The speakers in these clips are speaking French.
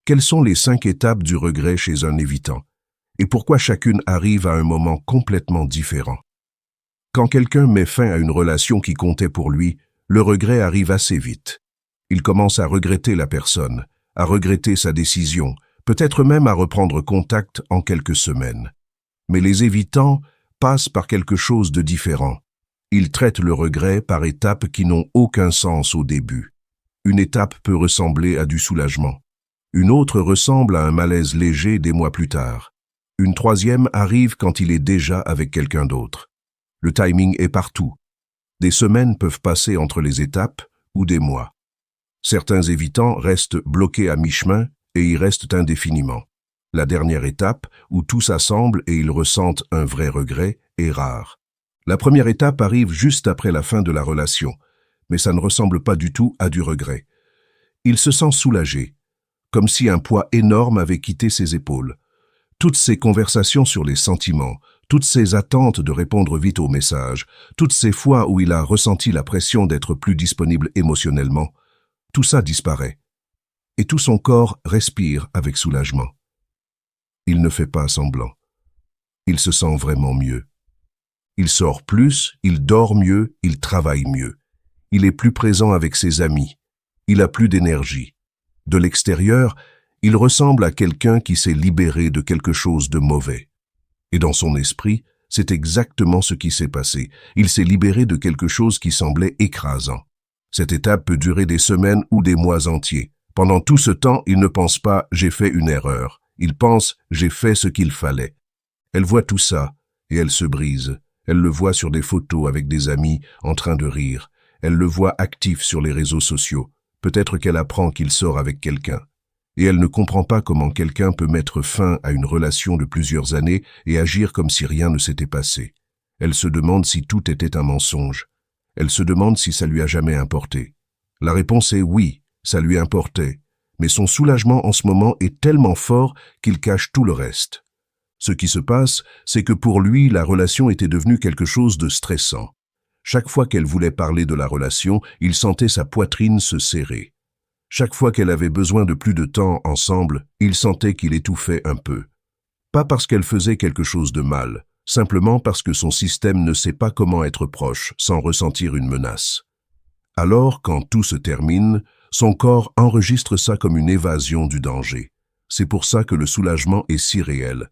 Quelles sont les 5 étapes du regret chez un évitant? Et pourquoi chacune arrive à un moment complètement différent? Quand quelqu'un met fin à une relation qui comptait pour lui, le regret arrive assez vite. Il commence à regretter la personne, à regretter sa décision, peut-être même à reprendre contact en quelques semaines. Mais les évitants passent par quelque chose de différent. Ils traitent le regret par étapes qui n'ont aucun sens au début. Une étape peut ressembler à du soulagement. Une autre ressemble à un malaise léger des mois plus tard. Une troisième arrive quand il est déjà avec quelqu'un d'autre. Le timing est partout. Des semaines peuvent passer entre les étapes ou des mois. Certains évitants restent bloqués à mi-chemin et y restent indéfiniment. La dernière étape, où tout s'assemble et ils ressentent un vrai regret, est rare. La première étape arrive juste après la fin de la relation, mais ça ne ressemble pas du tout à du regret. Il se sent soulagé, comme si un poids énorme avait quitté ses épaules. Toutes ces conversations sur les sentiments, toutes ces attentes de répondre vite aux messages, toutes ces fois où il a ressenti la pression d'être plus disponible émotionnellement, tout ça disparaît. Et tout son corps respire avec soulagement. Il ne fait pas semblant. Il se sent vraiment mieux. Il sort plus, il dort mieux, il travaille mieux. Il est plus présent avec ses amis. Il a plus d'énergie. De l'extérieur, il ressemble à quelqu'un qui s'est libéré de quelque chose de mauvais. Et dans son esprit, c'est exactement ce qui s'est passé. Il s'est libéré de quelque chose qui semblait écrasant. Cette étape peut durer des semaines ou des mois entiers. Pendant tout ce temps, il ne pense pas « j'ai fait une erreur ». Il pense « j'ai fait ce qu'il fallait ». Elle voit tout ça et elle se brise. Elle le voit sur des photos avec des amis en train de rire. Elle le voit actif sur les réseaux sociaux. Peut-être qu'elle apprend qu'il sort avec quelqu'un. Et elle ne comprend pas comment quelqu'un peut mettre fin à une relation de plusieurs années et agir comme si rien ne s'était passé. Elle se demande si tout était un mensonge. Elle se demande si ça lui a jamais importé. La réponse est oui, ça lui importait. Mais son soulagement en ce moment est tellement fort qu'il cache tout le reste. Ce qui se passe, c'est que pour lui, la relation était devenue quelque chose de stressant. Chaque fois qu'elle voulait parler de la relation, il sentait sa poitrine se serrer. Chaque fois qu'elle avait besoin de plus de temps ensemble, il sentait qu'il étouffait un peu. Pas parce qu'elle faisait quelque chose de mal, simplement parce que son système ne sait pas comment être proche sans ressentir une menace. Alors, quand tout se termine, son corps enregistre ça comme une évasion du danger. C'est pour ça que le soulagement est si réel.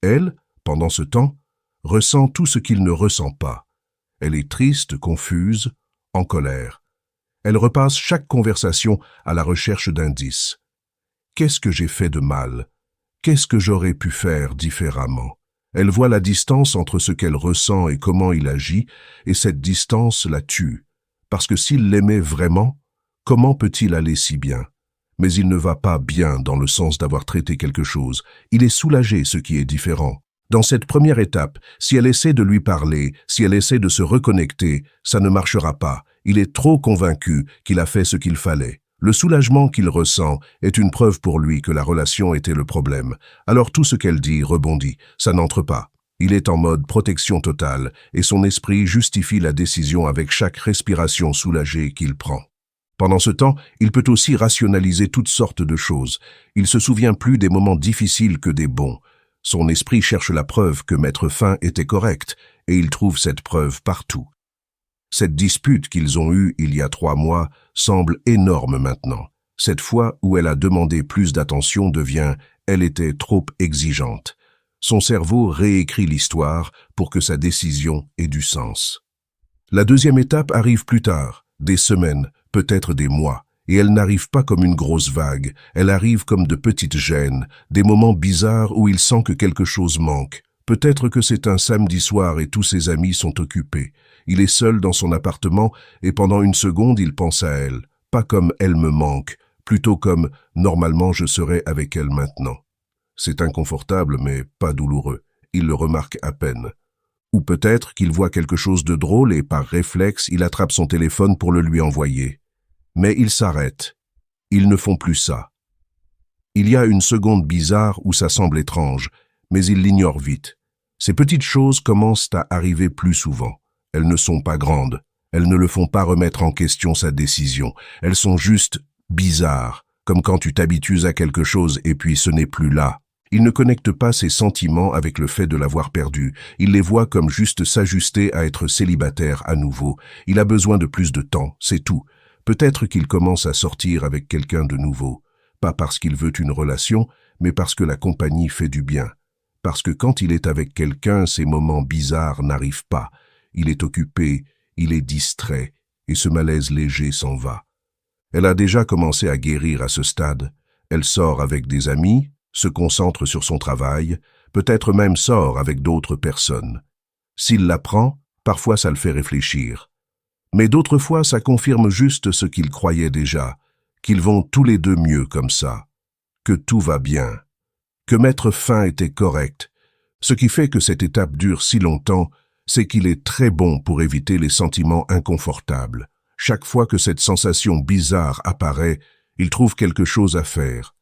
Elle, pendant ce temps, ressent tout ce qu'il ne ressent pas. Elle est triste, confuse, en colère. Elle repasse chaque conversation à la recherche d'indices. Qu'est-ce que j'ai fait de mal? Qu'est-ce que j'aurais pu faire différemment? Elle voit la distance entre ce qu'elle ressent et comment il agit, et cette distance la tue. Parce que s'il l'aimait vraiment, comment peut-il aller si bien? Mais il ne va pas bien dans le sens d'avoir traité quelque chose. Il est soulagé, ce qui est différent. Dans cette première étape, si elle essaie de lui parler, si elle essaie de se reconnecter, ça ne marchera pas. Il est trop convaincu qu'il a fait ce qu'il fallait. Le soulagement qu'il ressent est une preuve pour lui que la relation était le problème. Alors tout ce qu'elle dit rebondit, ça n'entre pas. Il est en mode protection totale et son esprit justifie la décision avec chaque respiration soulagée qu'il prend. Pendant ce temps, il peut aussi rationaliser toutes sortes de choses. Il se souvient plus des moments difficiles que des bons. Son esprit cherche la preuve que mettre fin était correct, et il trouve cette preuve partout. Cette dispute qu'ils ont eue il y a 3 mois semble énorme maintenant. Cette fois où elle a demandé plus d'attention devient « elle était trop exigeante ». Son cerveau réécrit l'histoire pour que sa décision ait du sens. La deuxième étape arrive plus tard, des semaines, peut-être des mois, et elle n'arrive pas comme une grosse vague, elle arrive comme de petites gênes, des moments bizarres où il sent que quelque chose manque. Peut-être que c'est un samedi soir et tous ses amis sont occupés. Il est seul dans son appartement et pendant une seconde il pense à elle, pas comme « elle me manque », plutôt comme « normalement je serais avec elle maintenant ». C'est inconfortable mais pas douloureux, il le remarque à peine. Ou peut-être qu'il voit quelque chose de drôle et par réflexe il attrape son téléphone pour le lui envoyer. Mais il s'arrête. Ils ne font plus ça. Il y a une seconde bizarre où ça semble étrange, mais il l'ignore vite. Ces petites choses commencent à arriver plus souvent. Elles ne sont pas grandes. Elles ne le font pas remettre en question sa décision. Elles sont juste bizarres. comme quand tu t'habitues à quelque chose et puis ce n'est plus là. Il ne connecte pas ses sentiments avec le fait de l'avoir perdu. Il les voit comme juste s'ajuster à être célibataire à nouveau. Il a besoin de plus de temps, c'est tout. Peut-être qu'il commence à sortir avec quelqu'un de nouveau. Pas parce qu'il veut une relation, mais parce que la compagnie fait du bien. Parce que quand il est avec quelqu'un, ces moments bizarres n'arrivent pas. Il est occupé, il est distrait, et ce malaise léger s'en va. Elle a déjà commencé à guérir à ce stade. Elle sort avec des amis, se concentre sur son travail, peut-être même sort avec d'autres personnes. S'il l'apprend, parfois ça le fait réfléchir. Mais d'autres fois, ça confirme juste ce qu'il croyait déjà, qu'ils vont tous les deux mieux comme ça, que tout va bien, que mettre fin était correct. Ce qui fait que cette étape dure si longtemps, c'est qu'il est très bon pour éviter les sentiments inconfortables. Chaque fois que cette sensation bizarre apparaît, il trouve quelque chose à faire.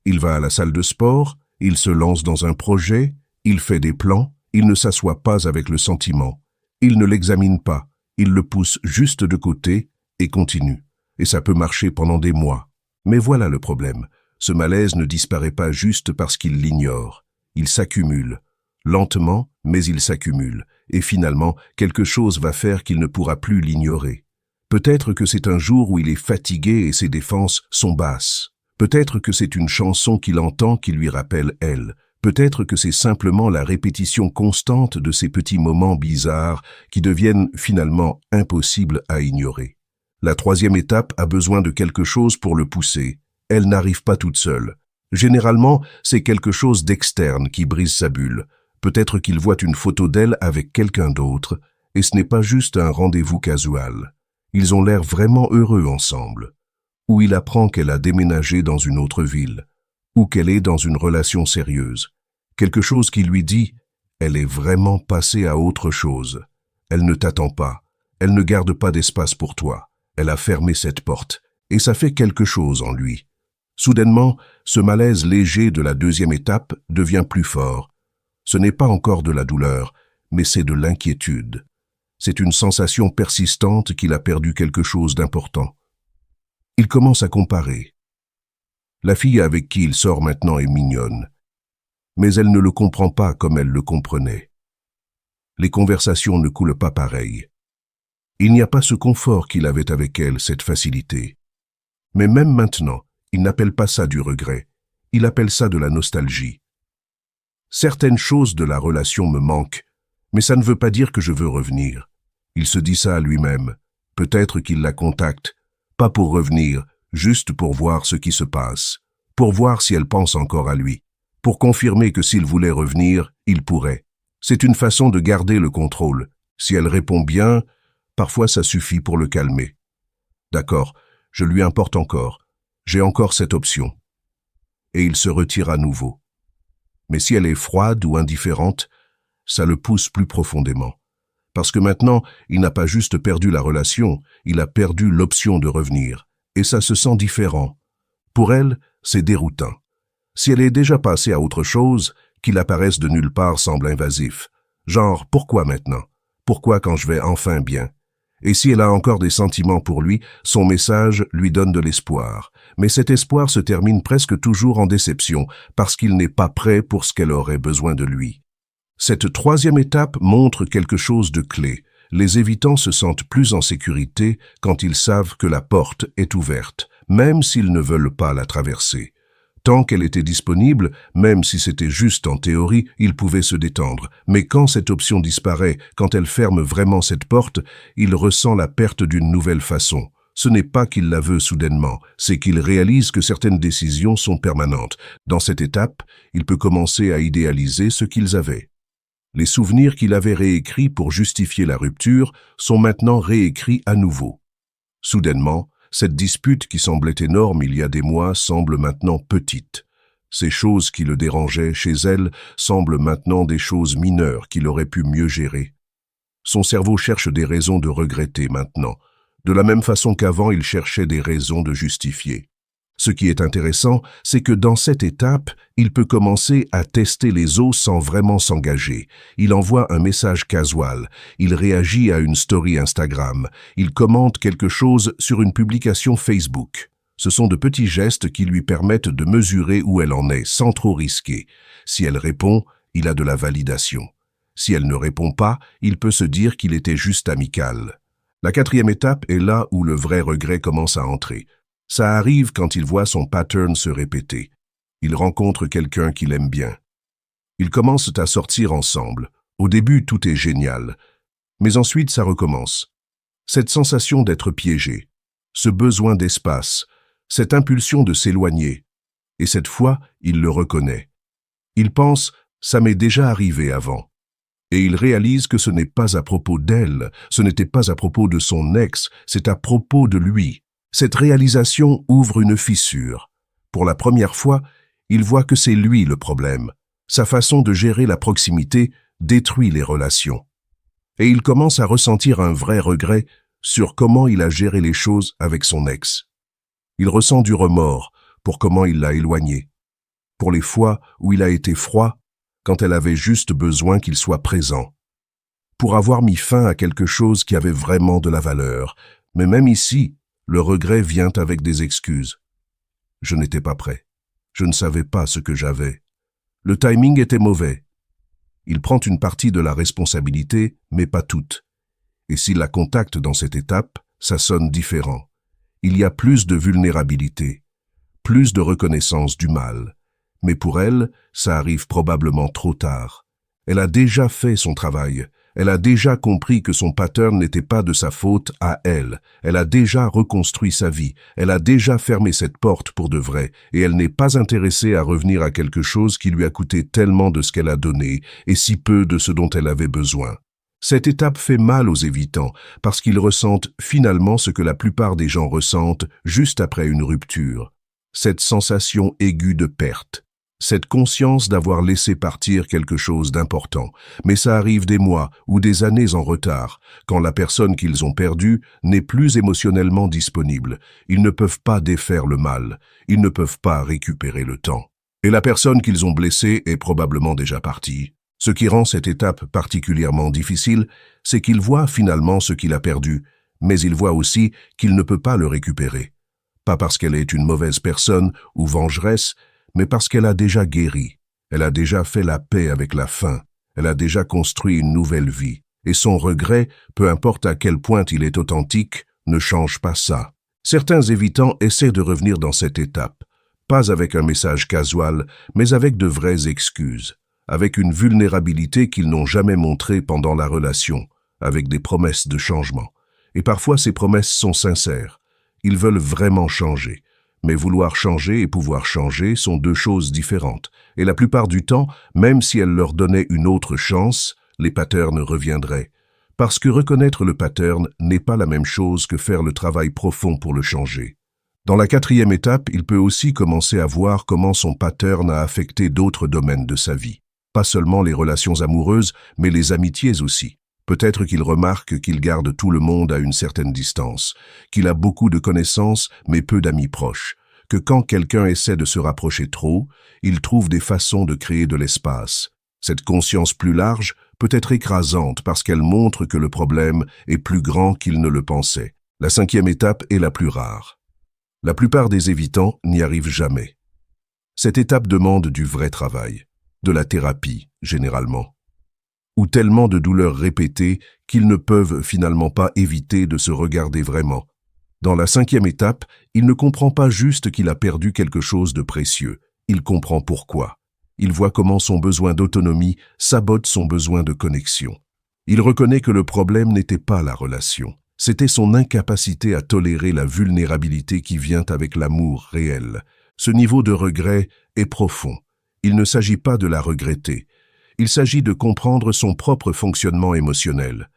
Il va à la salle de sport, il se lance dans un projet, il fait des plans, il ne s'assoit pas avec le sentiment. Il ne l'examine pas, il le pousse juste de côté et continue. Et ça peut marcher pendant des mois. Mais voilà le problème. Ce malaise ne disparaît pas juste parce qu'il l'ignore. Il s'accumule. Lentement, mais il s'accumule. Et finalement, quelque chose va faire qu'il ne pourra plus l'ignorer. Peut-être que c'est un jour où il est fatigué et ses défenses sont basses. Peut-être que c'est une chanson qu'il entend qui lui rappelle elle. Peut-être que c'est simplement la répétition constante de ces petits moments bizarres qui deviennent finalement impossibles à ignorer. La troisième étape a besoin de quelque chose pour le pousser. Elle n'arrive pas toute seule. Généralement, c'est quelque chose d'externe qui brise sa bulle. Peut-être qu'il voit une photo d'elle avec quelqu'un d'autre, et ce n'est pas juste un rendez-vous casual. Ils ont l'air vraiment heureux ensemble. Ou il apprend qu'elle a déménagé dans une autre ville, ou qu'elle est dans une relation sérieuse. Quelque chose qui lui dit « elle est vraiment passée à autre chose. Elle ne t'attend pas, elle ne garde pas d'espace pour toi. Elle a fermé cette porte, et ça fait quelque chose en lui. » Soudainement, ce malaise léger de la deuxième étape devient plus fort. Ce n'est pas encore de la douleur, mais c'est de l'inquiétude. C'est une sensation persistante qu'il a perdu quelque chose d'important. Il commence à comparer. La fille avec qui il sort maintenant est mignonne, mais elle ne le comprend pas comme elle le comprenait. Les conversations ne coulent pas pareil. Il n'y a pas ce confort qu'il avait avec elle, cette facilité. Mais même maintenant, il n'appelle pas ça du regret, il appelle ça de la nostalgie. Certaines choses de la relation me manquent, mais ça ne veut pas dire que je veux revenir. Il se dit ça à lui-même. Peut-être qu'il la contacte, pas pour revenir, juste pour voir ce qui se passe, pour voir si elle pense encore à lui, pour confirmer que s'il voulait revenir, il pourrait. C'est une façon de garder le contrôle. Si elle répond bien, parfois ça suffit pour le calmer. D'accord, je lui importe encore. J'ai encore cette option. Et il se retire à nouveau. Mais si elle est froide ou indifférente, ça le pousse plus profondément. Parce que maintenant, il n'a pas juste perdu la relation, il a perdu l'option de revenir. Et ça se sent différent. Pour elle, c'est déroutant. Si elle est déjà passée à autre chose, qu'il apparaisse de nulle part semble invasif. Genre, pourquoi maintenant? Pourquoi quand je vais enfin bien? Et si elle a encore des sentiments pour lui, son message lui donne de l'espoir. Mais cet espoir se termine presque toujours en déception, parce qu'il n'est pas prêt pour ce qu'elle aurait besoin de lui. Cette troisième étape montre quelque chose de clé. Les évitants se sentent plus en sécurité quand ils savent que la porte est ouverte, même s'ils ne veulent pas la traverser. Tant qu'elle était disponible, même si c'était juste en théorie, il pouvait se détendre. Mais quand cette option disparaît, quand elle ferme vraiment cette porte, il ressent la perte d'une nouvelle façon. Ce n'est pas qu'il la veut soudainement, c'est qu'il réalise que certaines décisions sont permanentes. Dans cette étape, il peut commencer à idéaliser ce qu'ils avaient. Les souvenirs qu'il avait réécrits pour justifier la rupture sont maintenant réécrits à nouveau. Soudainement, cette dispute qui semblait énorme il y a des mois semble maintenant petite. Ces choses qui le dérangeaient chez elle semblent maintenant des choses mineures qu'il aurait pu mieux gérer. Son cerveau cherche des raisons de regretter maintenant, de la même façon qu'avant il cherchait des raisons de justifier. Ce qui est intéressant, c'est que dans cette étape, il peut commencer à tester les eaux sans vraiment s'engager. Il envoie un message casual, il réagit à une story Instagram, il commente quelque chose sur une publication Facebook. Ce sont de petits gestes qui lui permettent de mesurer où elle en est sans trop risquer. Si elle répond, il a de la validation. Si elle ne répond pas, il peut se dire qu'il était juste amical. La quatrième étape est là où le vrai regret commence à entrer. Ça arrive quand il voit son pattern se répéter. Il rencontre quelqu'un qu'il aime bien. Ils commencent à sortir ensemble. Au début, tout est génial. Mais ensuite, ça recommence. Cette sensation d'être piégé, ce besoin d'espace, cette impulsion de s'éloigner. Et cette fois, il le reconnaît. Il pense « ça m'est déjà arrivé avant ». Et il réalise que ce n'est pas à propos d'elle, ce n'était pas à propos de son ex, c'est à propos de lui. Cette réalisation ouvre une fissure. Pour la première fois, il voit que c'est lui le problème. Sa façon de gérer la proximité détruit les relations. Et il commence à ressentir un vrai regret sur comment il a géré les choses avec son ex. Il ressent du remords pour comment il l'a éloignée, pour les fois où il a été froid quand elle avait juste besoin qu'il soit présent, pour avoir mis fin à quelque chose qui avait vraiment de la valeur. Mais même ici, le regret vient avec des excuses. Je n'étais pas prêt. Je ne savais pas ce que j'avais. Le timing était mauvais. Il prend une partie de la responsabilité, mais pas toute. Et s'il la contacte dans cette étape, ça sonne différent. Il y a plus de vulnérabilité, plus de reconnaissance du mal. Mais pour elle, ça arrive probablement trop tard. Elle a déjà fait son travail. Elle a déjà compris que son pattern n'était pas de sa faute à elle. Elle a déjà reconstruit sa vie. Elle a déjà fermé cette porte pour de vrai. Et elle n'est pas intéressée à revenir à quelque chose qui lui a coûté tellement de ce qu'elle a donné et si peu de ce dont elle avait besoin. Cette étape fait mal aux évitants parce qu'ils ressentent finalement ce que la plupart des gens ressentent juste après une rupture. Cette sensation aiguë de perte. Cette conscience d'avoir laissé partir quelque chose d'important, mais ça arrive des mois ou des années en retard, quand la personne qu'ils ont perdue n'est plus émotionnellement disponible. Ils ne peuvent pas défaire le mal, ils ne peuvent pas récupérer le temps. Et la personne qu'ils ont blessée est probablement déjà partie. Ce qui rend cette étape particulièrement difficile, c'est qu'il voit finalement ce qu'il a perdu, mais il voit aussi qu'il ne peut pas le récupérer. Pas parce qu'elle est une mauvaise personne ou vengeresse, mais parce qu'elle a déjà guéri, elle a déjà fait la paix avec la faim, elle a déjà construit une nouvelle vie. Et son regret, peu importe à quel point il est authentique, ne change pas ça. Certains évitants essaient de revenir dans cette étape, pas avec un message casual, mais avec de vraies excuses, avec une vulnérabilité qu'ils n'ont jamais montrée pendant la relation, avec des promesses de changement. Et parfois ces promesses sont sincères, ils veulent vraiment changer. Mais vouloir changer et pouvoir changer sont deux choses différentes. Et la plupart du temps, même si elle leur donnait une autre chance, les patterns reviendraient. Parce que reconnaître le pattern n'est pas la même chose que faire le travail profond pour le changer. Dans la quatrième étape, il peut aussi commencer à voir comment son pattern a affecté d'autres domaines de sa vie. Pas seulement les relations amoureuses, mais les amitiés aussi. Peut-être qu'il remarque qu'il garde tout le monde à une certaine distance, qu'il a beaucoup de connaissances mais peu d'amis proches, que quand quelqu'un essaie de se rapprocher trop, il trouve des façons de créer de l'espace. Cette conscience plus large peut être écrasante parce qu'elle montre que le problème est plus grand qu'il ne le pensait. La cinquième étape est la plus rare. La plupart des évitants n'y arrivent jamais. Cette étape demande du vrai travail, de la thérapie généralement, ou tellement de douleurs répétées qu'ils ne peuvent finalement pas éviter de se regarder vraiment. Dans la cinquième étape, il ne comprend pas juste qu'il a perdu quelque chose de précieux, il comprend pourquoi. Il voit comment son besoin d'autonomie sabote son besoin de connexion. Il reconnaît que le problème n'était pas la relation, c'était son incapacité à tolérer la vulnérabilité qui vient avec l'amour réel. Ce niveau de regret est profond. Il ne s'agit pas de la regretter. Il s'agit de comprendre son propre fonctionnement émotionnel,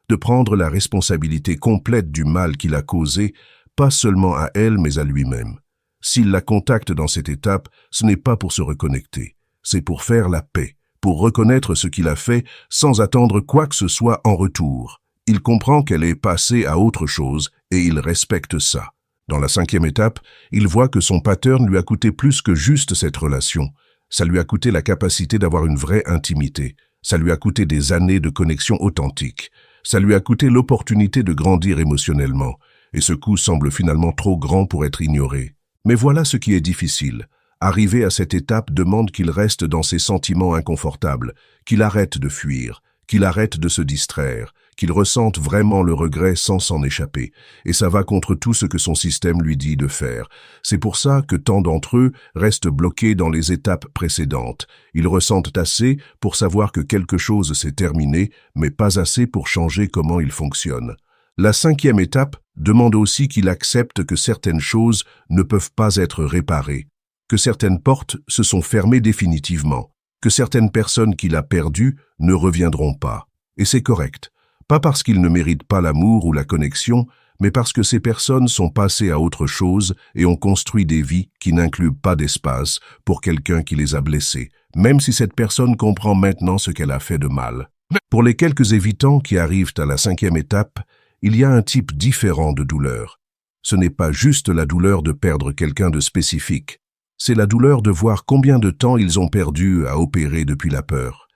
de prendre la responsabilité complète du mal qu'il a causé, pas seulement à elle mais à lui-même. S'il la contacte dans cette étape, ce n'est pas pour se reconnecter, c'est pour faire la paix, pour reconnaître ce qu'il a fait sans attendre quoi que ce soit en retour. Il comprend qu'elle est passée à autre chose et il respecte ça. Dans la cinquième étape, il voit que son pattern lui a coûté plus que juste cette relation. Ça lui a coûté la capacité d'avoir une vraie intimité. Ça lui a coûté des années de connexion authentique. Ça lui a coûté l'opportunité de grandir émotionnellement. et ce coût semble finalement trop grand pour être ignoré. Mais voilà ce qui est difficile. Arriver à cette étape demande qu'il reste dans ses sentiments inconfortables, qu'il arrête de fuir, qu'il arrête de se distraire, qu'il ressente vraiment le regret sans s'en échapper. Et ça va contre tout ce que son système lui dit de faire. C'est pour ça que tant d'entre eux restent bloqués dans les étapes précédentes. Ils ressentent assez pour savoir que quelque chose s'est terminé, mais pas assez pour changer comment il fonctionne. La 5e étape demande aussi qu'il accepte que certaines choses ne peuvent pas être réparées, que certaines portes se sont fermées définitivement, que certaines personnes qu'il a perdues ne reviendront pas. Et c'est correct. Pas parce qu'ils ne méritent pas l'amour ou la connexion, mais parce que ces personnes sont passées à autre chose et ont construit des vies qui n'incluent pas d'espace pour quelqu'un qui les a blessés, même si cette personne comprend maintenant ce qu'elle a fait de mal. Pour les quelques évitants qui arrivent à la 5e étape, il y a un type différent de douleur. Ce n'est pas juste la douleur de perdre quelqu'un de spécifique, c'est la douleur de voir combien de temps ils ont perdu à opérer depuis la peur.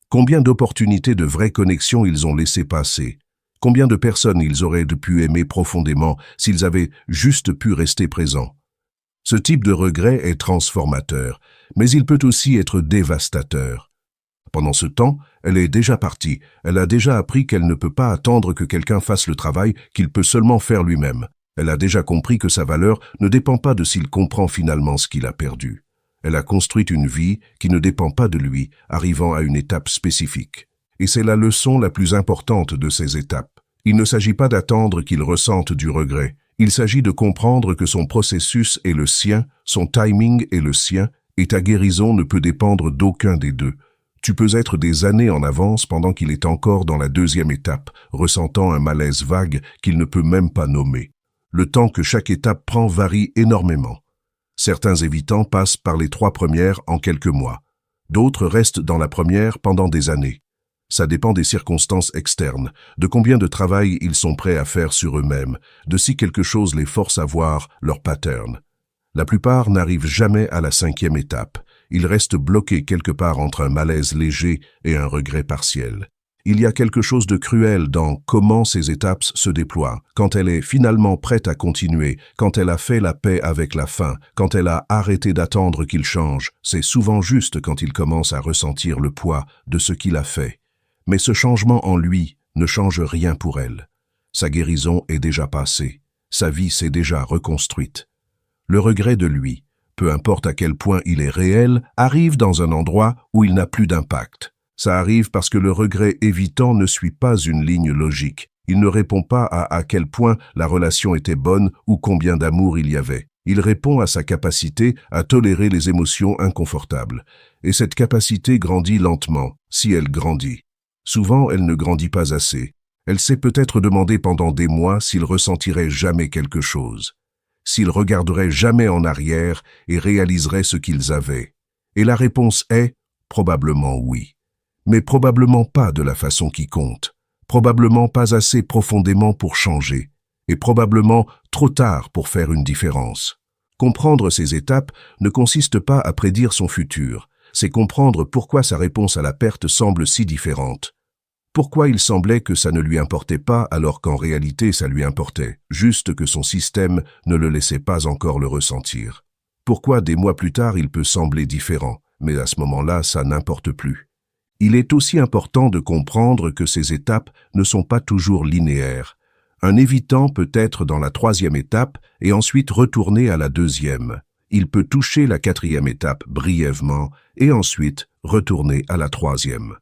Combien d'opportunités de vraie connexion ils ont laissé passer. Combien de personnes ils auraient pu aimer profondément s'ils avaient juste pu rester présents. Ce type de regret est transformateur, mais il peut aussi être dévastateur. Pendant ce temps, elle est déjà partie. Elle a déjà appris qu'elle ne peut pas attendre que quelqu'un fasse le travail qu'il peut seulement faire lui-même. Elle a déjà compris que sa valeur ne dépend pas de s'il comprend finalement ce qu'il a perdu. Elle a construit une vie qui ne dépend pas de lui, arrivant à une étape spécifique. Et c'est la leçon la plus importante de ces étapes. Il ne s'agit pas d'attendre qu'il ressente du regret. Il s'agit de comprendre que son processus est le sien, son timing est le sien, et ta guérison ne peut dépendre d'aucun des deux. Tu peux être des années en avance pendant qu'il est encore dans la 2e étape, ressentant un malaise vague qu'il ne peut même pas nommer. Le temps que chaque étape prend varie énormément. Certains évitants passent par les 3 premières en quelques mois. D'autres restent dans la première pendant des années. Ça dépend des circonstances externes, de combien de travail ils sont prêts à faire sur eux-mêmes, de si quelque chose les force à voir leur pattern. La plupart n'arrivent jamais à la 5e étape. Ils restent bloqués quelque part entre un malaise léger et un regret partiel. Il y a quelque chose de cruel dans comment ces étapes se déploient, quand elle est finalement prête à continuer, quand elle a fait la paix avec la fin, quand elle a arrêté d'attendre qu'il change. C'est souvent juste quand il commence à ressentir le poids de ce qu'il a fait. Mais ce changement en lui ne change rien pour elle. Sa guérison est déjà passée, sa vie s'est déjà reconstruite. Le regret de lui, peu importe à quel point il est réel, arrive dans un endroit où il n'a plus d'impact. Ça arrive parce que le regret évitant ne suit pas une ligne logique. Il ne répond pas à quel point la relation était bonne ou combien d'amour il y avait. Il répond à sa capacité à tolérer les émotions inconfortables. Et cette capacité grandit lentement, si elle grandit. Souvent, elle ne grandit pas assez. Elle s'est peut-être demandé pendant des mois s'il ressentirait jamais quelque chose. S'ils regarderaient jamais en arrière et réaliseraient ce qu'ils avaient. Et la réponse est probablement oui. Mais probablement pas de la façon qui compte, probablement pas assez profondément pour changer, et probablement trop tard pour faire une différence. Comprendre ces étapes ne consiste pas à prédire son futur, c'est comprendre pourquoi sa réponse à la perte semble si différente. Pourquoi il semblait que ça ne lui importait pas alors qu'en réalité ça lui importait, juste que son système ne le laissait pas encore le ressentir. Pourquoi des mois plus tard il peut sembler différent, mais à ce moment-là ça n'importe plus. Il est aussi important de comprendre que ces étapes ne sont pas toujours linéaires. Un évitant peut être dans la 3e étape et ensuite retourner à la 2e. Il peut toucher la 4e étape brièvement et ensuite retourner à la 3e.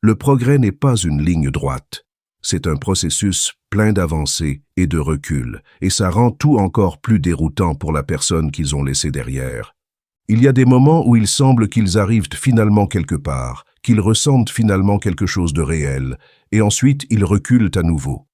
Le progrès n'est pas une ligne droite. C'est un processus plein d'avancées et de recul, et ça rend tout encore plus déroutant pour la personne qu'ils ont laissée derrière. Il y a des moments où il semble qu'ils arrivent finalement quelque part, qu'ils ressentent finalement quelque chose de réel, et ensuite ils reculent à nouveau.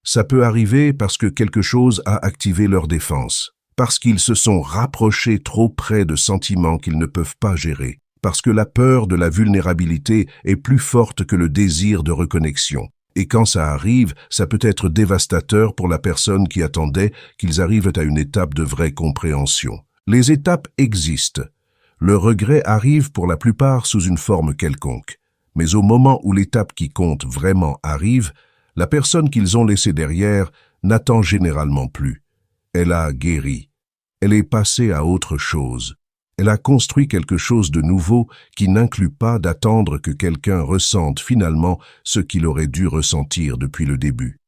Ça peut arriver parce que quelque chose a activé leur défense, parce qu'ils se sont rapprochés trop près de sentiments qu'ils ne peuvent pas gérer, parce que la peur de la vulnérabilité est plus forte que le désir de reconnexion. Et quand ça arrive, ça peut être dévastateur pour la personne qui attendait qu'ils arrivent à une étape de vraie compréhension. Les étapes existent. Le regret arrive pour la plupart sous une forme quelconque. Mais au moment où l'étape qui compte vraiment arrive, la personne qu'ils ont laissée derrière n'attend généralement plus. Elle a guéri. Elle est passée à autre chose. Elle a construit quelque chose de nouveau qui n'inclut pas d'attendre que quelqu'un ressente finalement ce qu'il aurait dû ressentir depuis le début.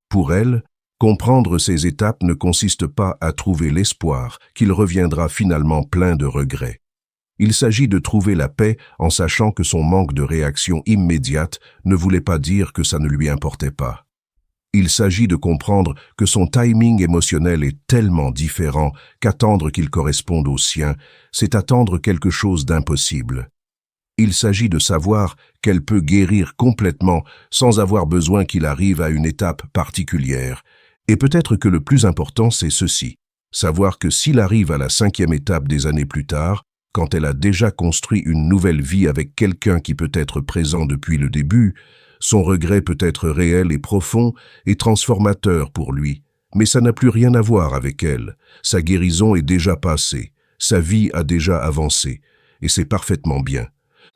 Pour elle, comprendre ces étapes ne consiste pas à trouver l'espoir qu'il reviendra finalement plein de regrets. Il s'agit de trouver la paix en sachant que son manque de réaction immédiate ne voulait pas dire que ça ne lui importait pas. Il s'agit de comprendre que son timing émotionnel est tellement différent qu'attendre qu'il corresponde au sien, c'est attendre quelque chose d'impossible. Il s'agit de savoir qu'elle peut guérir complètement sans avoir besoin qu'il arrive à une étape particulière. Et peut-être que le plus important, c'est ceci, savoir que s'il arrive à la 5e étape des années plus tard, quand elle a déjà construit une nouvelle vie avec quelqu'un qui peut être présent depuis le début, son regret peut être réel et profond et transformateur pour lui, mais ça n'a plus rien à voir avec elle. Sa guérison est déjà passée, sa vie a déjà avancé, et c'est parfaitement bien.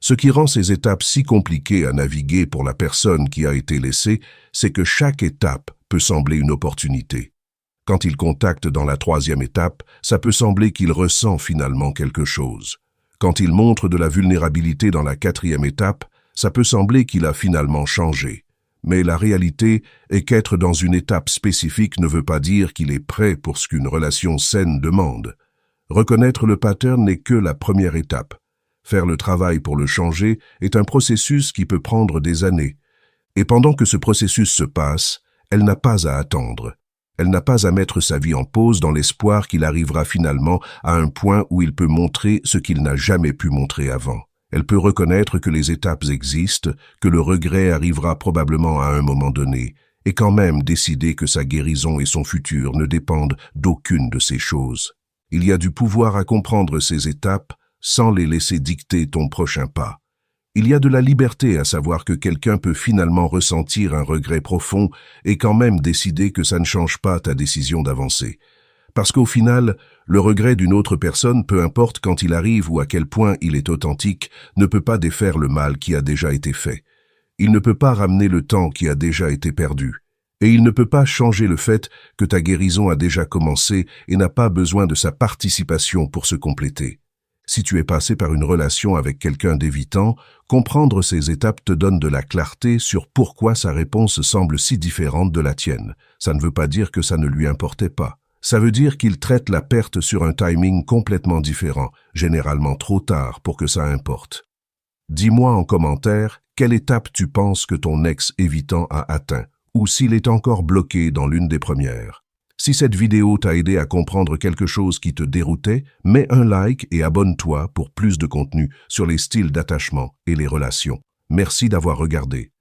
Ce qui rend ces étapes si compliquées à naviguer pour la personne qui a été laissée, c'est que chaque étape peut sembler une opportunité. Quand il contacte dans la 3e étape, ça peut sembler qu'il ressent finalement quelque chose. Quand il montre de la vulnérabilité dans la 4e étape, ça peut sembler qu'il a finalement changé. Mais la réalité est qu'être dans une étape spécifique ne veut pas dire qu'il est prêt pour ce qu'une relation saine demande. Reconnaître le pattern n'est que la première étape. Faire le travail pour le changer est un processus qui peut prendre des années. Et pendant que ce processus se passe, elle n'a pas à attendre. Elle n'a pas à mettre sa vie en pause dans l'espoir qu'il arrivera finalement à un point où il peut montrer ce qu'il n'a jamais pu montrer avant. Elle peut reconnaître que les étapes existent, que le regret arrivera probablement à un moment donné, et quand même décider que sa guérison et son futur ne dépendent d'aucune de ces choses. Il y a du pouvoir à comprendre ces étapes sans les laisser dicter ton prochain pas. Il y a de la liberté à savoir que quelqu'un peut finalement ressentir un regret profond et quand même décider que ça ne change pas ta décision d'avancer. Parce qu'au final, le regret d'une autre personne, peu importe quand il arrive ou à quel point il est authentique, ne peut pas défaire le mal qui a déjà été fait. Il ne peut pas ramener le temps qui a déjà été perdu. Et il ne peut pas changer le fait que ta guérison a déjà commencé et n'a pas besoin de sa participation pour se compléter. Si tu es passé par une relation avec quelqu'un d'évitant, comprendre ces étapes te donne de la clarté sur pourquoi sa réponse semble si différente de la tienne. Ça ne veut pas dire que ça ne lui importait pas. Ça veut dire qu'il traite la perte sur un timing complètement différent, généralement trop tard pour que ça importe. Dis-moi en commentaire quelle étape tu penses que ton ex-évitant a atteint, ou s'il est encore bloqué dans l'une des premières. Si cette vidéo t'a aidé à comprendre quelque chose qui te déroutait, mets un like et abonne-toi pour plus de contenu sur les styles d'attachement et les relations. Merci d'avoir regardé.